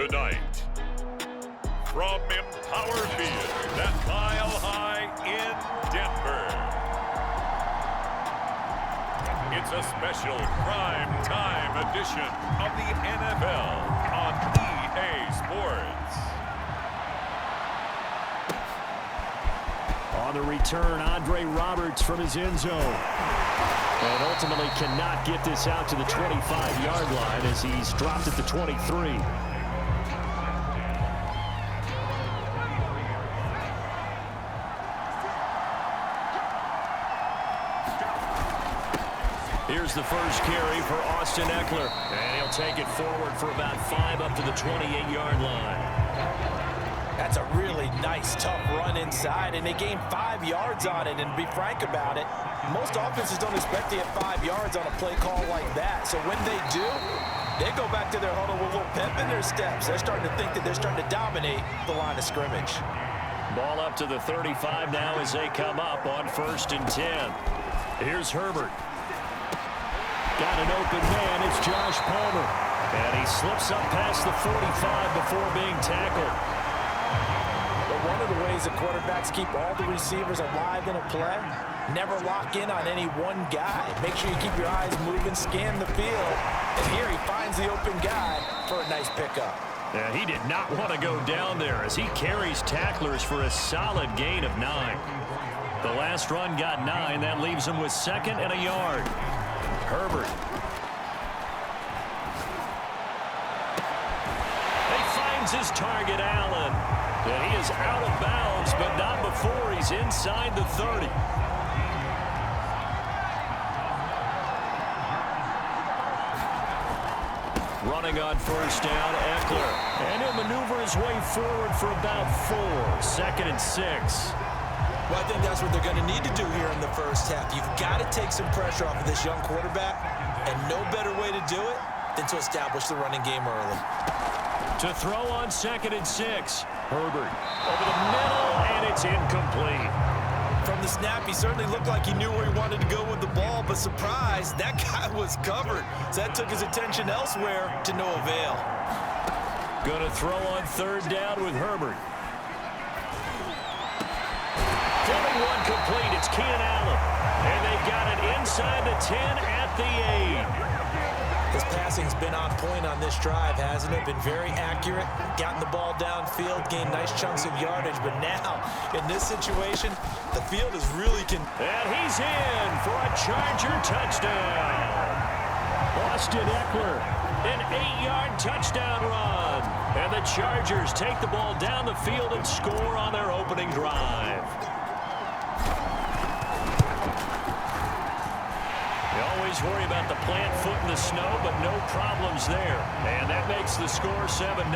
Tonight, from Empower Field at Mile High in Denver, it's a special prime time edition of the NFL on EA Sports. On the return, Andre Roberts from his end zone. And ultimately cannot get this out to the 25-yard line as he's dropped at the 23. Here's the first carry for Austin Eckler. And he'll take it forward for about 5 up to the 28-yard line. That's a really nice, tough run inside, and they gained 5 yards on it. And to be frank about it, most offenses don't expect to get 5 yards on a play call like that. So when they do, they go back to their huddle with a little pep in their steps. They're starting to think that they're starting to dominate the line of scrimmage. Ball up to the 35 now as they come up on 1st and 10. Here's Herbert. Got an open man. It's Josh Palmer. And he slips up past the 45 before being tackled. But one of the ways that quarterbacks keep all the receivers alive in a play, never lock in on any one guy. Make sure you keep your eyes moving, scan the field. And here he finds the open guy for a nice pickup. Yeah, he did not want to go down there as he carries tacklers for a solid gain of 9. The last run got 9. That leaves him with 2nd and a yard. Herbert. He finds his target, Allen. And he is out of bounds, but not before he's inside the 30. Running on 1st down, Eckler. And he'll maneuver his way forward for about 4. 2nd and 6. Well, I think that's what they're going to need to do here in the first half. You've got to take some pressure off of this young quarterback, and no better way to do it than to establish the running game early. To throw on 2nd and 6. Herbert over the middle, and it's incomplete. From the snap, he certainly looked like he knew where he wanted to go with the ball, but surprise, that guy was covered. So that took his attention elsewhere to no avail. Going to throw on 3rd down with Herbert. Throwing one complete, it's Keenan Allen. And they've got it inside the 10 at the 8. His passing's been on point on this drive, hasn't it? Been very accurate, gotten the ball downfield, gained nice chunks of yardage. But now, in this situation, the field is really... And he's in for a Charger touchdown. Austin Eckler, an 8-yard touchdown run. And the Chargers take the ball down the field and score on their opening drive. Always worry about the plant foot in the snow, but no problems there. And that makes the score 7-0.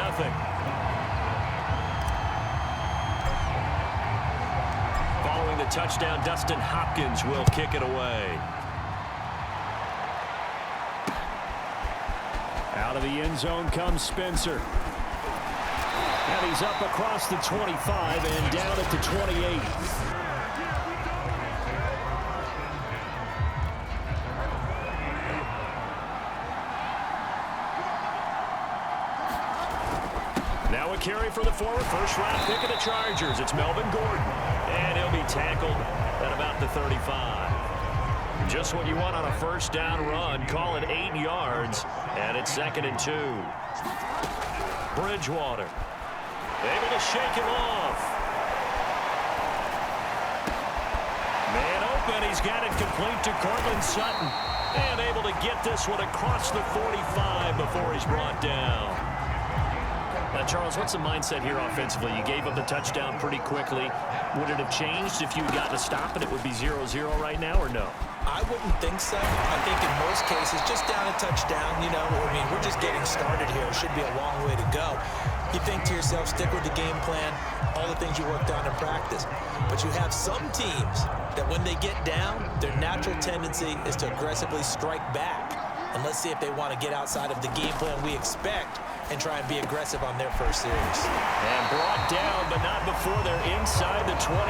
Following the touchdown, Dustin Hopkins will kick it away. Out of the end zone comes Spencer. And he's up across the 25 and down at the 28. Now a carry for the forward first-round pick of the Chargers. It's Melvin Gordon. And he'll be tackled at about the 35. Just what you want on a first down run. Call it 8 yards. And it's 2nd and 2. Bridgewater. Able to shake him off. Man open. He's got it complete to Cortland Sutton. And able to get this one across the 45 before he's brought down. Charles, what's the mindset here offensively? You gave up the touchdown pretty quickly. Would it have changed if you got to stop and it would be 0-0 right now, or no? I wouldn't think so. I think in most cases, just down a touchdown, you know, I mean, we're just getting started here. It should be a long way to go. You think to yourself, stick with the game plan, all the things you worked on in practice. But you have some teams that when they get down, their natural tendency is to aggressively strike back. And let's see if they want to get outside of the game plan we expect and try and be aggressive on their first series. And brought down, but not before they're inside the 25.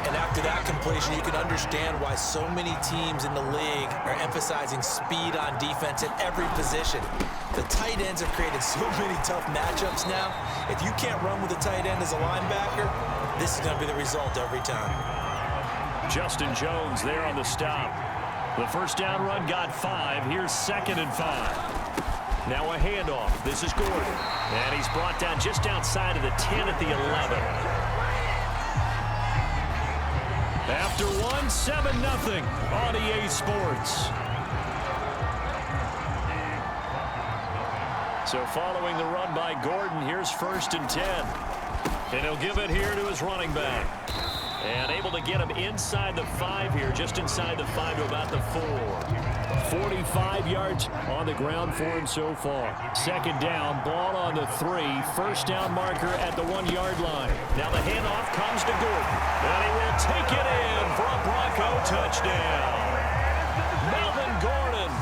And after that completion, you can understand why so many teams in the league are emphasizing speed on defense at every position. The tight ends have created so many tough matchups now. If you can't run with a tight end as a linebacker, this is going to be the result every time. Justin Jones there on the stop. The first down run got 5. Here's 2nd and 5. Now a handoff. This is Gordon. And he's brought down just outside of the 10 at the 11. After 1, 7-0 on EA Sports. So following the run by Gordon, here's 1st and 10. And he'll give it here to his running back. And able to get him inside the 5 here, just inside the 5 to about the 4. 45 yards on the ground for him so far. 2nd down, ball on the 3. 1st down marker at the 1-yard line. Now the handoff comes to Gordon. And he will take it in for a Bronco touchdown. Melvin Gordon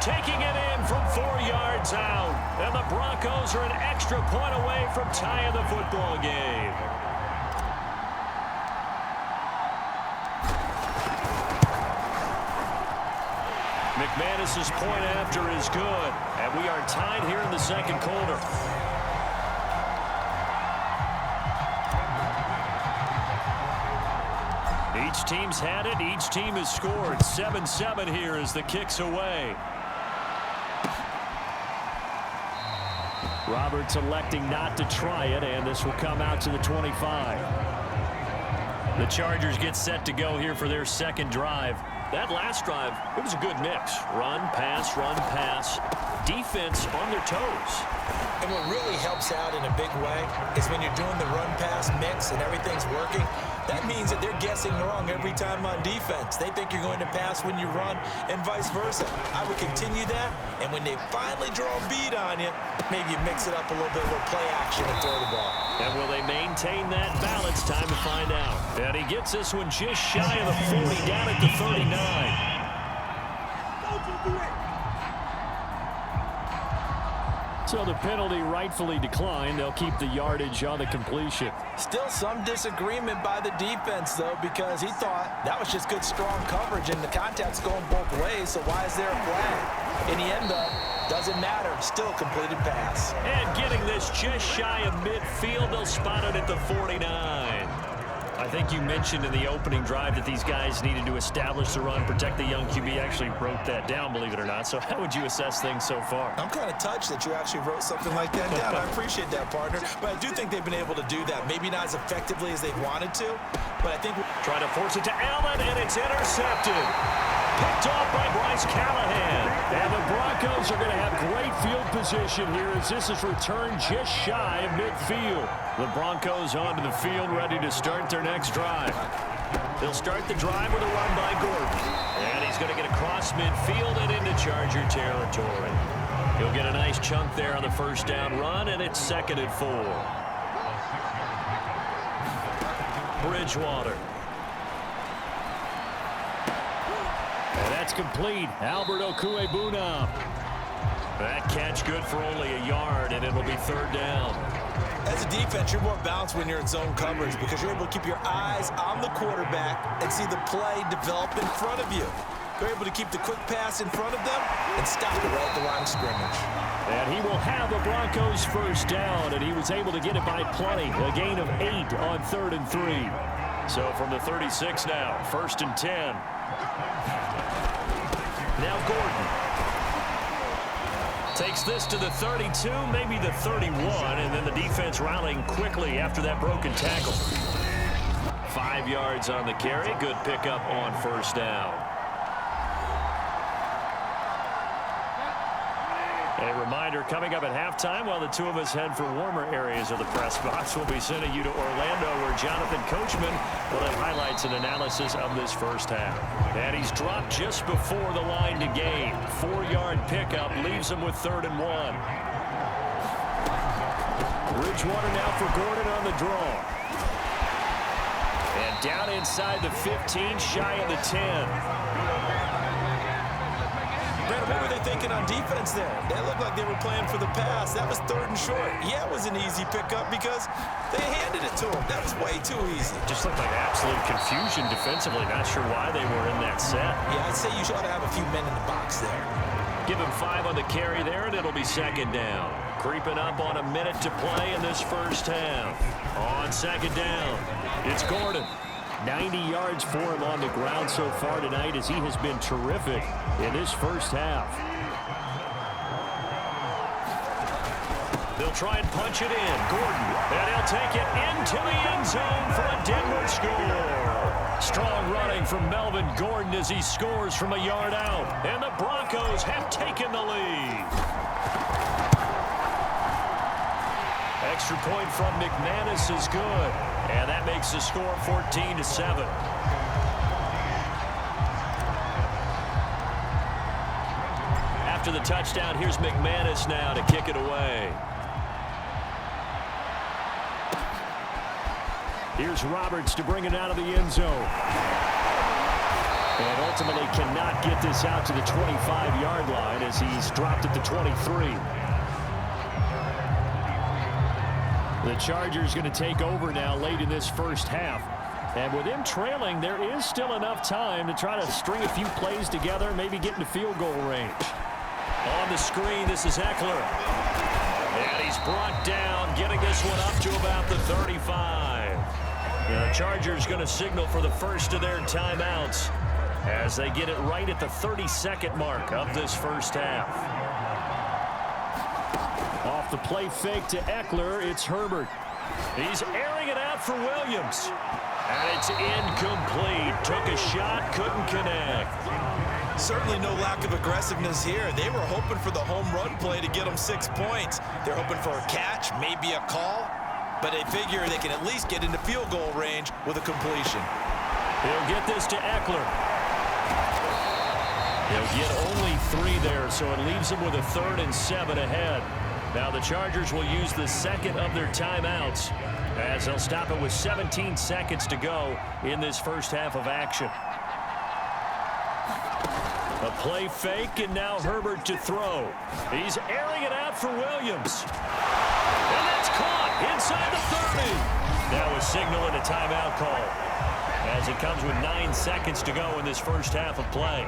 taking it in from 4 yards out. And the Broncos are an extra point away from tying the football game. McManus's point after is good, and we are tied here in the 2nd quarter. Each team's had it. Each team has scored. 7-7 here as the kick's away. Roberts electing not to try it, and this will come out to the 25. The Chargers get set to go here for their 2nd drive. That last drive, it was a good mix. Run, pass, defense on their toes. And what really helps out in a big way is when you're doing the run-pass mix and everything's working, that means that they're guessing wrong every time on defense. They think you're going to pass when you run and vice versa. I would continue that, and when they finally draw a bead on you, maybe you mix it up a little bit with play action and throw the ball. And will they maintain that balance? Time to find out. And he gets this one just shy of the 40, down at the 39. So the penalty rightfully declined. They'll keep the yardage on the completion. Still some disagreement by the defense, though, because he thought that was just good, strong coverage, and the contact's going both ways, so why is there a flag? In the end, though, doesn't matter. Still a completed pass. And getting this just shy of midfield, they'll spot it at the 49. I think you mentioned in the opening drive that these guys needed to establish the run, protect the young QB. Actually wrote that down, believe it or not. So how would you assess things so far? I'm kind of touched that you actually wrote something like that down. I appreciate that, partner. But I do think they've been able to do that. Maybe not as effectively as they wanted to, but I think... Try to force it to Allen, and it's intercepted. Picked off by Bryce Callahan. And the Broncos are going to have great field position here as this is returned just shy of midfield. The Broncos onto the field, ready to start their next drive. They'll start the drive with a run by Gordon. And he's going to get across midfield and into Charger territory. He'll get a nice chunk there on the 1st down run, and it's 2nd and 4. Bridgewater. And that's complete. Albert Okwuegbunam. That catch good for only a yard, and it'll be 3rd down. As a defense, you're more balanced when you're in zone coverage because you're able to keep your eyes on the quarterback and see the play develop in front of you. You're able to keep the quick pass in front of them and stop it right at the line of scrimmage. And he will have the Broncos 1st down, and he was able to get it by plenty. A gain of 8 on 3rd and 3. So from the 36 now, 1st and 10. Now Gordon takes this to the 32, maybe the 31, and then the defense rallying quickly after that broken tackle. 5 yards on the carry. Good pickup on 1st down. A reminder, coming up at halftime, while the two of us head for warmer areas of the press box, we'll be sending you to Orlando, where Jonathan Coachman will have highlights and analysis of this 1st half. And he's dropped just before the line to gain. 4-yard pickup leaves him with 3rd and 1. Bridgewater now for Gordon on the draw. And down inside the 15, shy of the 10. Brett, what were they thinking on defense there? They looked like they were playing for the pass. That was 3rd and short. Yeah, it was an easy pickup because they handed it to them. That was way too easy. Just looked like absolute confusion defensively. Not sure why they were in that set. Yeah, I'd say you should have a few men in the box there. Give him 5 on the carry there, and it'll be 2nd down. Creeping up on a minute to play in this first half. On 2nd down, it's Gordon. 90 yards for him on the ground so far tonight as he has been terrific in this first half. They'll try and punch it in. Gordon, and he'll take it into the end zone for a Denver score. Strong running from Melvin Gordon as he scores from a yard out. And the Broncos have taken the lead. Extra point from McManus is good. And that makes the score 14-7. After the touchdown, here's McManus now to kick it away. Here's Roberts to bring it out of the end zone. And ultimately cannot get this out to the 25-yard line as he's dropped at the 23. The Chargers going to take over now late in this first half. And with him trailing, there is still enough time to try to string a few plays together, maybe get into field goal range. On the screen, this is Eckler. And he's brought down, getting this one up to about the 35. The Chargers going to signal for the first of their timeouts as they get it right at the 32nd mark of this first half. Off the play fake to Eckler, it's Herbert. He's airing it out for Williams. And it's incomplete. Took a shot, couldn't connect. Certainly no lack of aggressiveness here. They were hoping for the home run play to get them 6 points. They're hoping for a catch, maybe a call. But they figure they can at least get into field goal range with a completion. He'll get this to Eckler. They'll get only 3 there, so it leaves them with a 3rd and 7 ahead. Now the Chargers will use the second of their timeouts as they'll stop it with 17 seconds to go in this first half of action. A play fake, and now Herbert to throw. He's airing it out for Williams. And that's caught inside the 30. Now a signal and a timeout call as it comes with 9 seconds to go in this first half of play.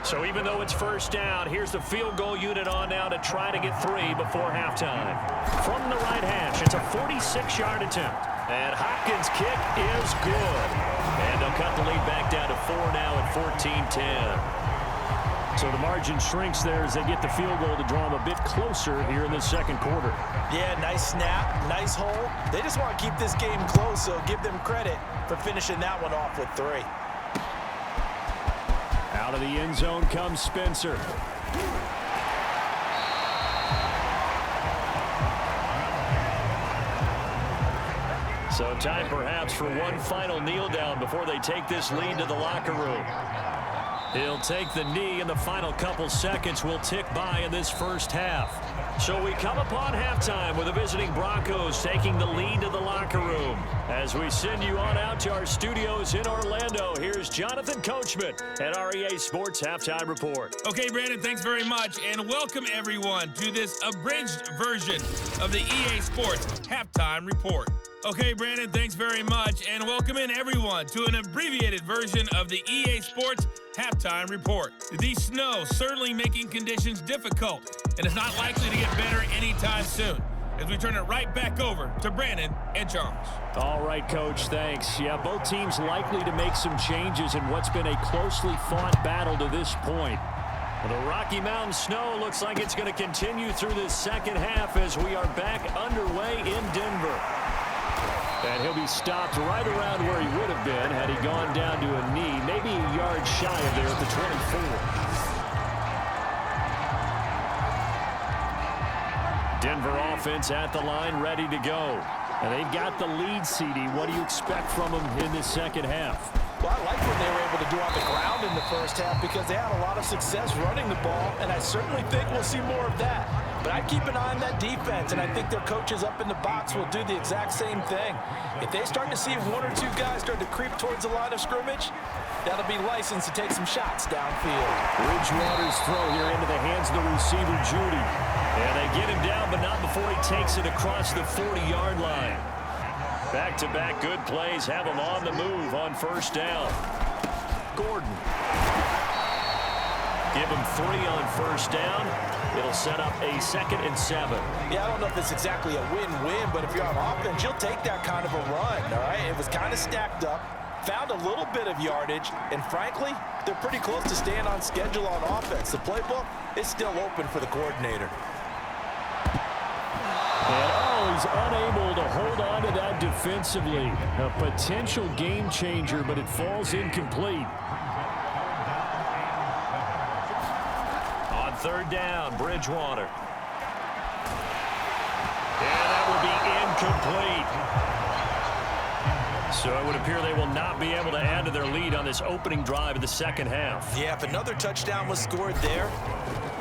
So even though it's first down, here's the field goal unit on now to try to get 3 before halftime. From the right hash, it's a 46-yard attempt. And Hopkins' kick is good. And they'll cut the lead back down to 4 now at 14-10. So the margin shrinks there as they get the field goal to draw them a bit closer here in the second quarter. Yeah, nice snap, nice hole. They just want to keep this game close, so give them credit for finishing that one off with 3. Out of the end zone comes Spencer. So time perhaps for one final kneel down before they take this lead to the locker room. He'll take the knee, and the final couple seconds will tick by in this first half. So we come upon halftime with the visiting Broncos taking the lead to the locker room. As we send you on out to our studios in Orlando, here's Jonathan Coachman at our EA Sports Halftime Report. Okay, Brandon, thanks very much, and welcome everyone to this abridged version of the EA Sports Halftime Report. Okay, Brandon, thanks very much, and welcome in everyone to an abbreviated version of the EA Sports Halftime Report. The snow certainly making conditions difficult, and it's not likely to get better anytime soon. As we turn it right back over to Brandon and Charles. All right, Coach, thanks. Yeah, both teams likely to make some changes in what's been a closely fought battle to this point. The Rocky Mountain snow looks like it's going to continue through the second half as we are back underway in Denver. And he'll be stopped right around where he would have been had he gone down to a knee, maybe a yard shy of there at the 24. Denver offense at the line, ready to go. And they've got the lead, CD. What do you expect from them in this second half? Well, I like what they were able to do on the ground in the first half because they had a lot of success running the ball, and I certainly think we'll see more of that. But I'd keep an eye on that defense, and I think their coaches up in the box will do the exact same thing. If they start to see one or two guys start to creep towards the line of scrimmage, that'll be licensed to take some shots downfield. Bridgewater's throw here into the hands of the receiver, Judy. And they get him down, but not before he takes it across the 40-yard line. Back-to-back good plays have him on the move on first down. Gordon. Give him 3 on first down. It'll set up a 2nd and 7. Yeah, I don't know if it's exactly a win-win, but if you're on offense, you'll take that kind of a run, all right? It was kind of stacked up, found a little bit of yardage, and frankly, they're pretty close to staying on schedule on offense. The playbook is still open for the coordinator. And he's unable to hold on to that defensively. A potential game changer, but it falls incomplete. On third down, Bridgewater. And that will be incomplete. So it would appear they will not be able to add to their lead on this opening drive of the second half. Yeah, if another touchdown was scored there,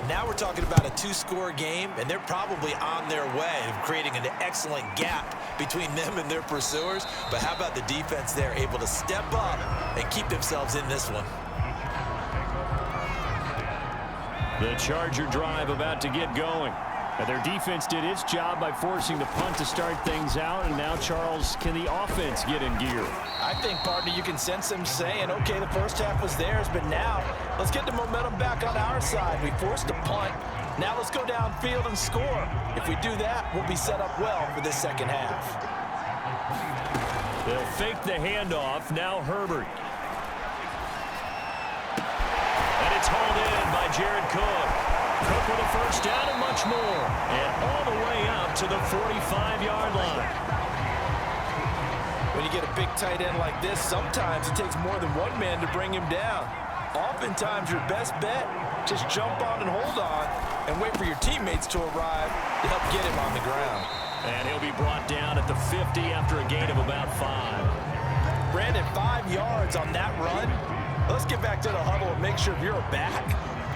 now we're talking about a 2-score game, and they're probably on their way of creating an excellent gap between them and their pursuers. But how about the defense there, able to step up and keep themselves in this one? The Charger drive about to get going. And their defense did its job by forcing the punt to start things out. And now, Charles, can the offense get in gear? I think, partner, you can sense them saying, okay, the first half was theirs, but now let's get the momentum back on our side. We forced a punt. Now let's go downfield and score. If we do that, we'll be set up well for this second half. They'll fake the handoff. Now Herbert. And it's hauled in by Jared Cook. Cook with a first down and much more. And all the way up to the 45-yard line. When you get a big tight end like this, sometimes it takes more than one man to bring him down. Oftentimes, your best bet, just jump on and hold on and wait for your teammates to arrive to help get him on the ground. And he'll be brought down at the 50 after a gain of about 5. Brandon, 5 yards on that run. Let's get back to the huddle and make sure if you're back,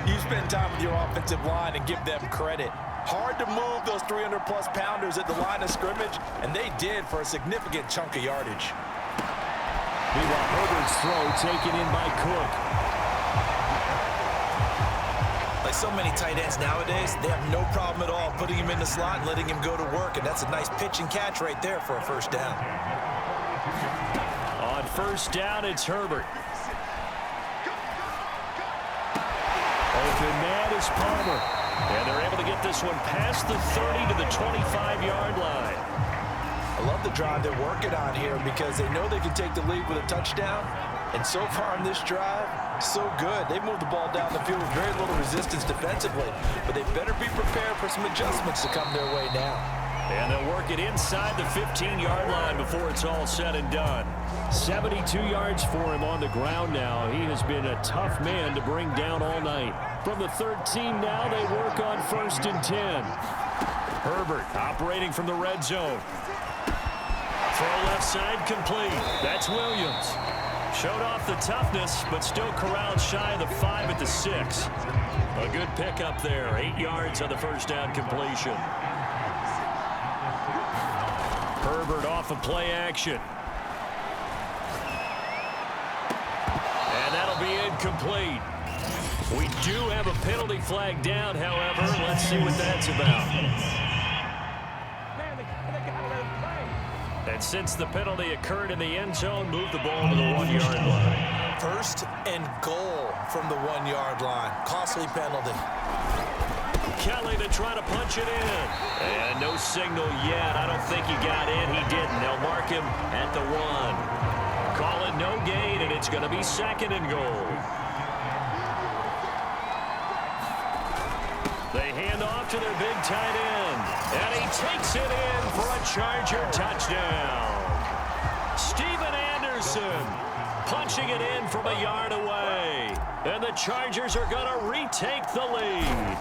you spend time with your offensive line and give them credit. Hard to move those 300-plus pounders at the line of scrimmage, and they did for a significant chunk of yardage. Meanwhile, Herbert's throw taken in by Cook. Like so many tight ends nowadays, they have no problem at all putting him in the slot and letting him go to work, and that's a nice pitch and catch right there for a first down. On first down, it's Herbert. Open man is Palmer. And they're able to get this one past the 30 to the 25-yard line. I love the drive they're working on here because they know they can take the lead with a touchdown. And so far in this drive, so good. They moved the ball down the field with very little resistance defensively. But they better be prepared for some adjustments to come their way now. And they'll work it inside the 15-yard line before it's all said and done. 72 yards for him on the ground now. He has been a tough man to bring down all night. From the 13 now, they work on 1st and 10. Herbert operating from the red zone. Throw left side complete. That's Williams. Showed off the toughness, but still corralled shy of the 5 at the 6. A good pickup there. 8 yards on the first down completion. Herbert off of play action. And that'll be incomplete. We do have a penalty flag down, however. Let's see what that's about. And since the penalty occurred in the end zone, move the ball to the 1-yard line. 1st and goal from the 1-yard line. Costly penalty. Kelly to try to punch it in. And no signal yet. I don't think he got in. He didn't. They'll mark him at the 1. Call it no gain, and it's going to be 2nd and goal. They hand off to their big tight end. And he takes it in for a Charger touchdown. Steven Anderson punching it in from a yard away. And the Chargers are going to retake the lead.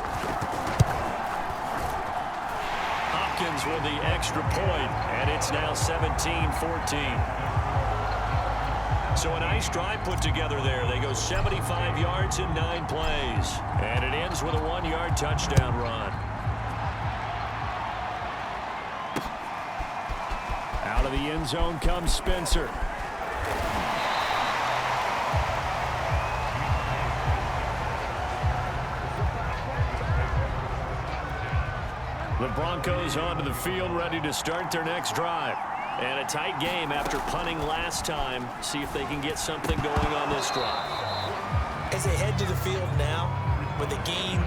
Hopkins with the extra point, and it's now 17-14. So a nice drive put together there. They go 75 yards in 9 plays. And it ends with a 1-yard touchdown run. Out of the end zone comes Spencer. The Broncos onto the field, ready to start their next drive. And a tight game after punting last time. See if they can get something going on this drive. As they head to the field now, with the game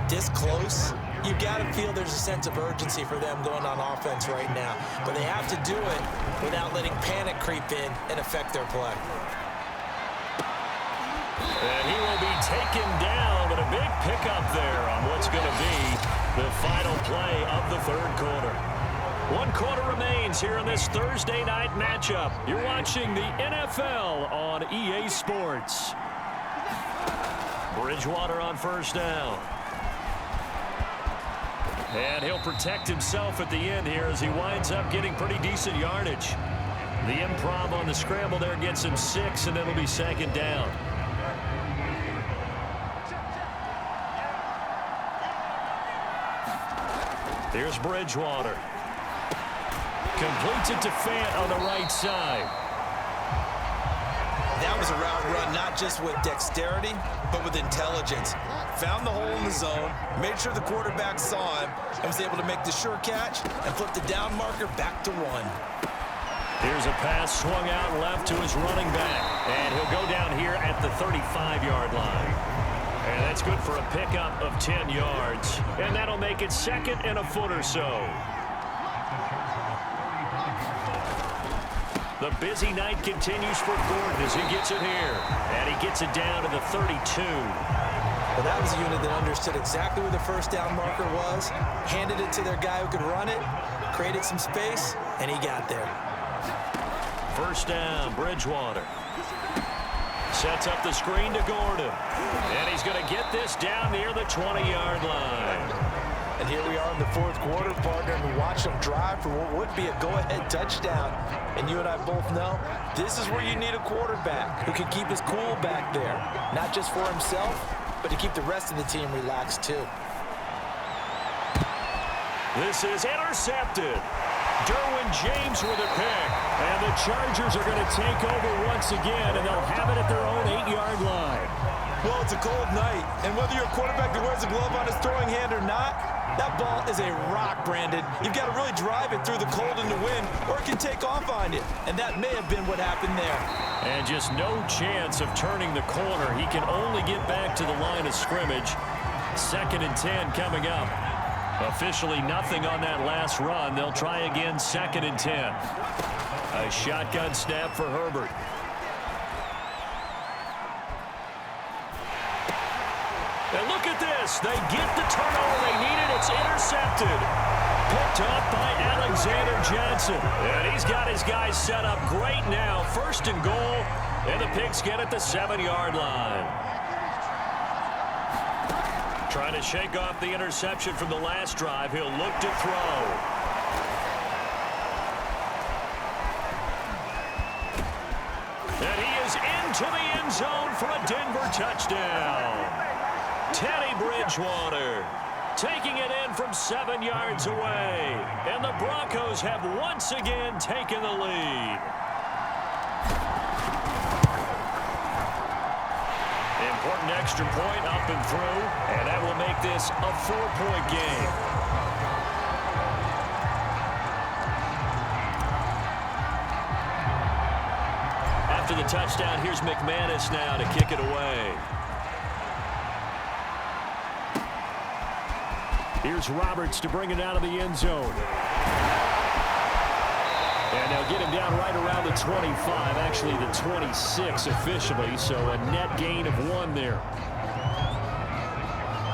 this close, you've got to feel there's a sense of urgency for them going on offense right now. But they have to do it without letting panic creep in and affect their play. And he will be taken down, but a big pickup there on what's going to be the final play of the third quarter. 1 quarter remains here in this Thursday night matchup. You're watching the NFL on EA Sports. Bridgewater on first down. And he'll protect himself at the end here as he winds up getting pretty decent yardage. The improv on the scramble there gets him 6, and it'll be second down. Here's Bridgewater. Completes it to Fant on the right side. That was a route run not just with dexterity, but with intelligence. Found the hole in the zone, made sure the quarterback saw him, and was able to make the sure catch and flip the down marker back to 1. Here's a pass swung out left to his running back. And he'll go down here at the 35-yard line. And that's good for a pickup of 10 yards. And that'll make it second and a foot or so. The busy night continues for Gordon as he gets it here. And he gets it down to the 32. Well, that was a unit that understood exactly where the first down marker was, handed it to their guy who could run it, created some space, and he got there. First down, Bridgewater. Sets up the screen to Gordon. And he's going to get this down near the 20-yard line. And here we are in the fourth quarter, partner, and we watch them drive for what would be a go-ahead touchdown. And you and I both know this is where you need a quarterback who can keep his cool back there, not just for himself, but to keep the rest of the team relaxed too. This is intercepted. Derwin James with a pick. And the Chargers are going to take over once again, and they'll have it at their own 8-yard line. Well, it's a cold night, and whether you're a quarterback that wears a glove on his throwing hand or not, that ball is a rock, Brandon. You've got to really drive it through the cold and the wind, or it can take off on you. And that may have been what happened there. And just no chance of turning the corner. He can only get back to the line of scrimmage. 2nd and 10 coming up. Officially nothing on that last run. They'll try again 2nd and 10. A shotgun snap for Herbert. And look at this. They get the turnover they needed. It's intercepted. Picked up by Alexander Johnson. And he's got his guys set up great now. 1st and goal. And the Pigskin at the 7-yard line. Trying to shake off the interception from the last drive. He'll look to throw. And he is into the end zone for a Denver touchdown. Teddy Bridgewater taking it in from 7 yards away. And the Broncos have once again taken the lead. Important extra point up and through, and that will make this a 4-point game. After the touchdown, here's McManus now to kick it away. Here's Roberts to bring it out of the end zone. And they'll get him down right around the 25, actually the 26 officially, so a net gain of 1 there.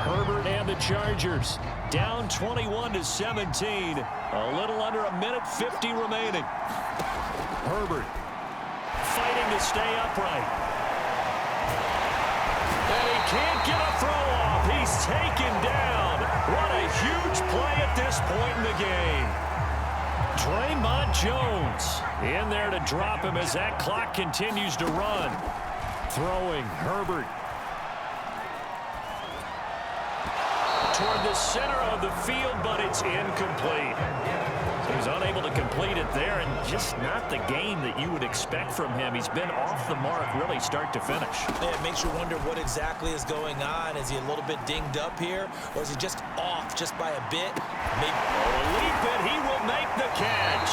Herbert and the Chargers down 21-17, a little under a minute 50 remaining. Herbert fighting to stay upright. And he can't get a throw off. He's taken down. What a huge play at this point in the game. Draymond Jones in there to drop him as that clock continues to run. Throwing Herbert. To toward the center of the field, but it's incomplete. He was unable to complete it there, and just not the game that you would expect from him. He's been off the mark really start to finish. Yeah, it makes you wonder what exactly is going on. Is he a little bit dinged up here, or is he just off just by a bit? Maybe. A leap, and he will make the catch.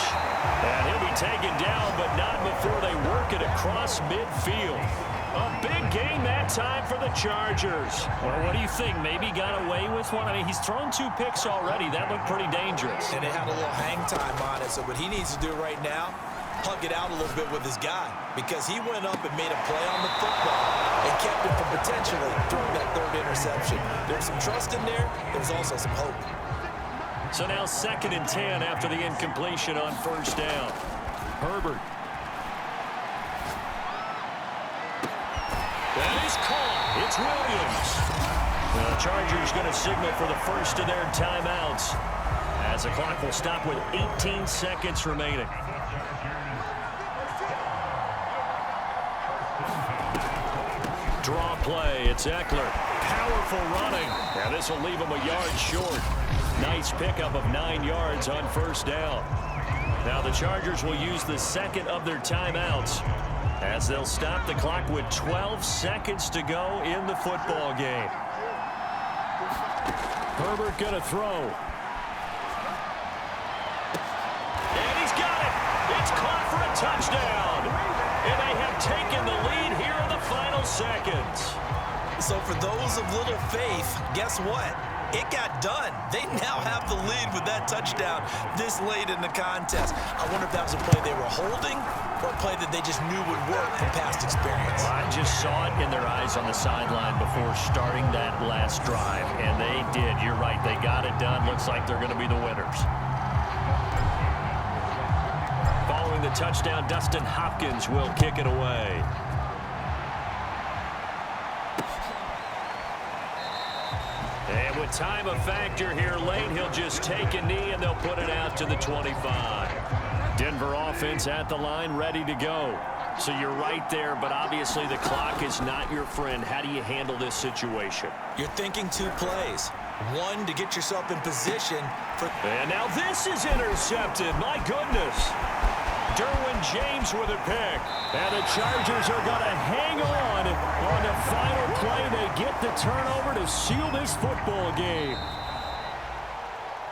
And he'll be taken down, but not before they work it across midfield. A big game that time for the Chargers. Well, what do you think? Maybe got away with one? I mean, he's thrown 2 picks already. That looked pretty dangerous. And it had a little hang time on it. So what he needs to do right now, hug it out a little bit with his guy, because he went up and made a play on the football and kept it from potentially throwing that 3rd interception. There's some trust in there. There's also some hope. So now 2nd and 10 after the incompletion on 1st down. Herbert. And he's caught. It's Williams. The Chargers going to signal for the first of their timeouts as the clock will stop with 18 seconds remaining. Draw play. It's Eckler. Powerful running. And this will leave him a yard short. Nice pickup of 9 yards on 1st down. Now the Chargers will use the 2nd of their timeouts as they'll stop the clock with 12 seconds to go in the football game. Herbert going to throw. And he's got it. It's caught for a touchdown. And they have taken the lead here in the final seconds. So for those of little faith, guess what? It got done. They now have the lead with that touchdown this late in the contest. I wonder if that was a play they were holding or a play that they just knew would work from past experience. I just saw it in their eyes on the sideline before starting that last drive, and they did. You're right. They got it done. Looks like they're going to be the winners. Following the touchdown, Dustin Hopkins will kick it away. And with time a factor here late, he'll just take a knee and they'll put it out to the 25. Denver offense at the line, ready to go. So you're right there, but obviously the clock is not your friend. How do you handle this situation? You're thinking 2 plays. One, to get yourself in position for... And now this is intercepted. My goodness. Derwin James with a pick. And the Chargers are going to hang on the final play. They get the turnover to seal this football game.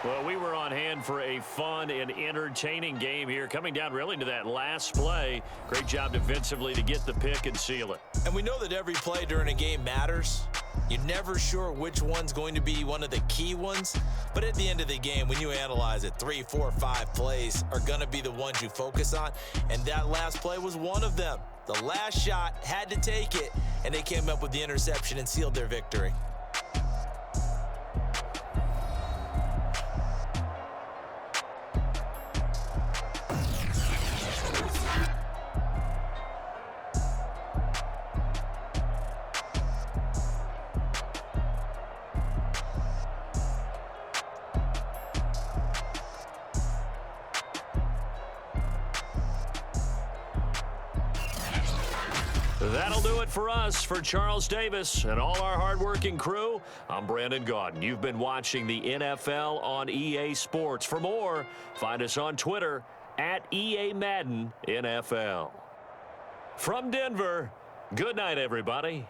Well, we were on hand for a fun and entertaining game here. Coming down really to that last play. Great job defensively to get the pick and seal it. And we know that every play during a game matters. You're never sure which one's going to be one of the key ones. But at the end of the game, when you analyze it, 3, 4, 5 plays are going to be the ones you focus on. And that last play was one of them. The last shot had to take it, and they came up with the interception and sealed their victory. That'll do it for us. For Charles Davis and all our hardworking crew, I'm Brandon Gaudin. You've been watching the NFL on EA Sports. For more, find us on Twitter at EA Madden NFL. From Denver, good night, everybody.